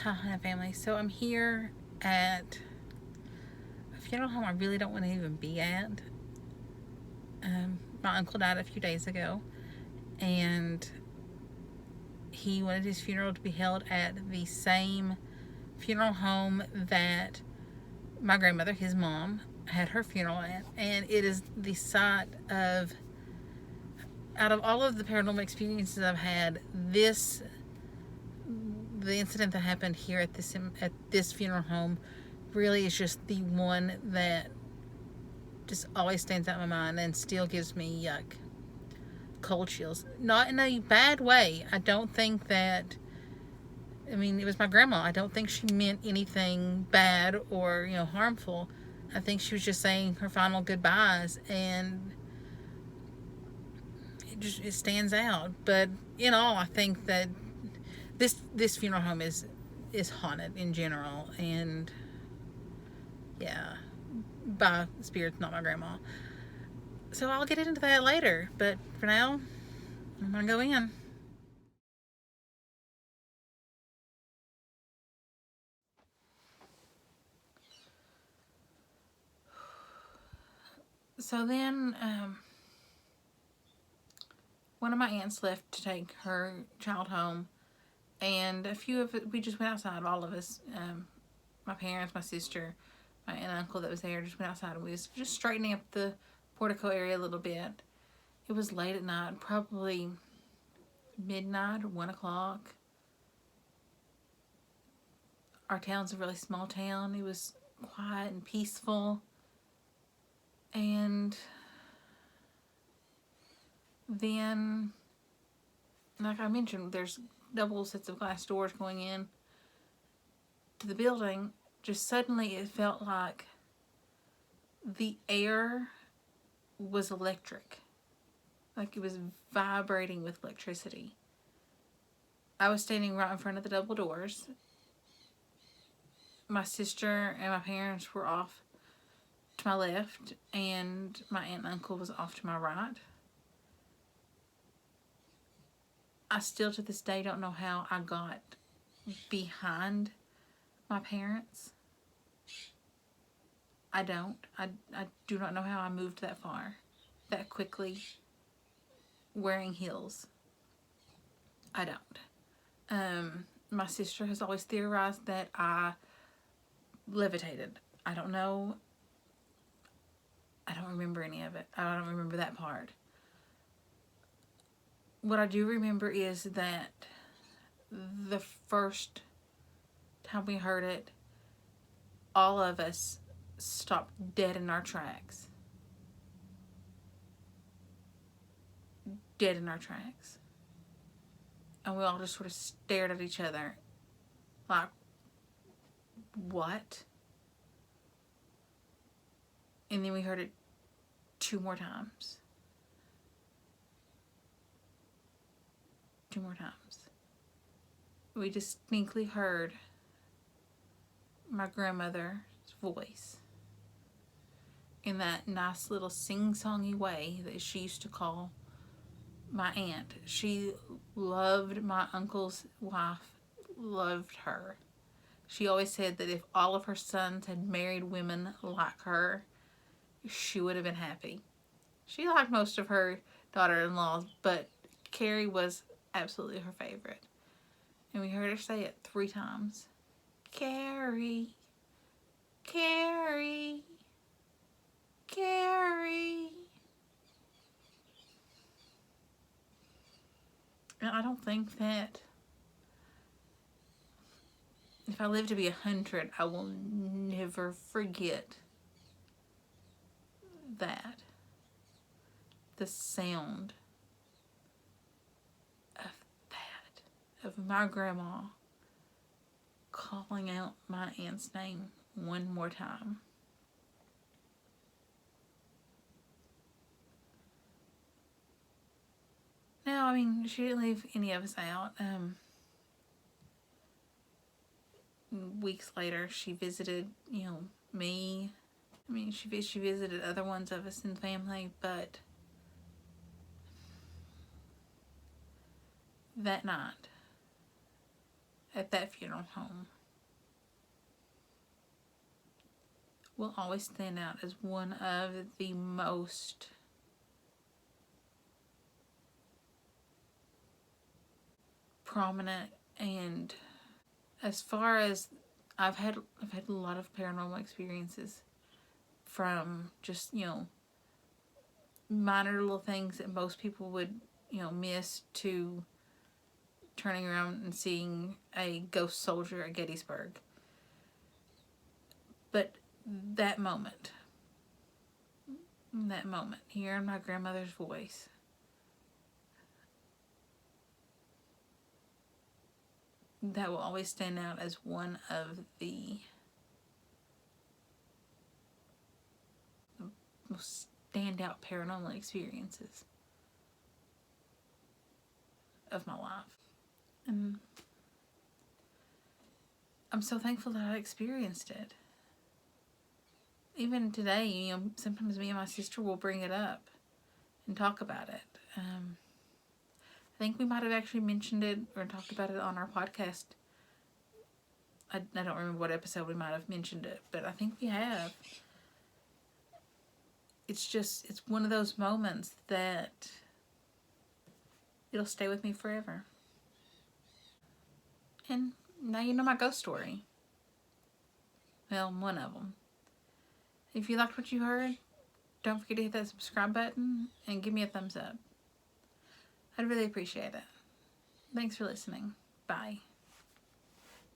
Hi, family. So I'm here at a funeral home I really don't want to even be at. My uncle died a few days ago, and he wanted his funeral to be held at the same funeral home that my grandmother, his mom, had her funeral at. And it is the site of, out of all of the paranormal experiences I've had, the incident that happened here at this funeral home really is just the one that just always stands out in my mind and still gives me yuck, cold chills. Not in a bad way. I don't think that. I mean, it was my grandma. I don't think she meant anything bad or harmful. I think she was just saying her final goodbyes, and it stands out. But in all, I think that this funeral home is haunted in general, and yeah, by spirits, not my grandma. So I'll get into that later. But for now, I'm gonna go in. So then, one of my aunts left to take her child home, and a few of it, we just went outside. All of us, my parents, my sister, my aunt and uncle that was there, just went outside, and we was just straightening up the portico area a little bit. It was late at night, probably midnight or 1 o'clock. Our town's a really small town. It was quiet and peaceful, and then, like I mentioned, there's double sets of glass doors going in to the building. Just suddenly it felt like the air was electric, like it was vibrating with electricity. I was standing right in front of the double doors. My sister and my parents were off to my left, and my aunt and uncle was off to my right. I still to this day don't know how I got behind my parents. I don't. I do not know how I moved that far, that quickly, wearing heels. I don't. My sister has always theorized that I levitated. I don't know. I don't remember any of it. I don't remember that part. What I do remember is that the first time we heard it, all of us stopped dead in our tracks. Dead in our tracks. And we all just sort of stared at each other like, what? And then we heard it 2 more times. 2 more times. We distinctly heard my grandmother's voice in that nice little sing-songy way that she used to call my aunt. She loved my uncle's wife, loved her. She always said that if all of her sons had married women like her, she would have been happy. She liked most of her daughter-in-laws, but Carrie was absolutely her favorite. And we heard her say it 3 times. Carrie, Carrie, Carrie. And I don't think that if I live to be 100, I will never forget that. The sound of that, of my grandma calling out my aunt's name one more time. Now, I mean, she didn't leave any of us out. Weeks later, she visited, me. I mean, she visited other ones of us in the family, but that night, at that funeral home will always stand out as one of the most prominent, and as far as I've had a lot of paranormal experiences, from just, minor little things that most people would, miss, to turning around and seeing a ghost soldier at Gettysburg. But that moment, hearing my grandmother's voice, that will always stand out as one of the most standout paranormal experiences of my life. And I'm so thankful that I experienced it. Even today, sometimes me and my sister will bring it up and talk about it. I think we might have actually mentioned it or talked about it on our podcast. I don't remember what episode we might have mentioned it, but I think we have. It's one of those moments that it'll stay with me forever. And now you know my ghost story. Well, one of them. If you liked what you heard, don't forget to hit that subscribe button and give me a thumbs up. I'd really appreciate it. Thanks for listening. Bye.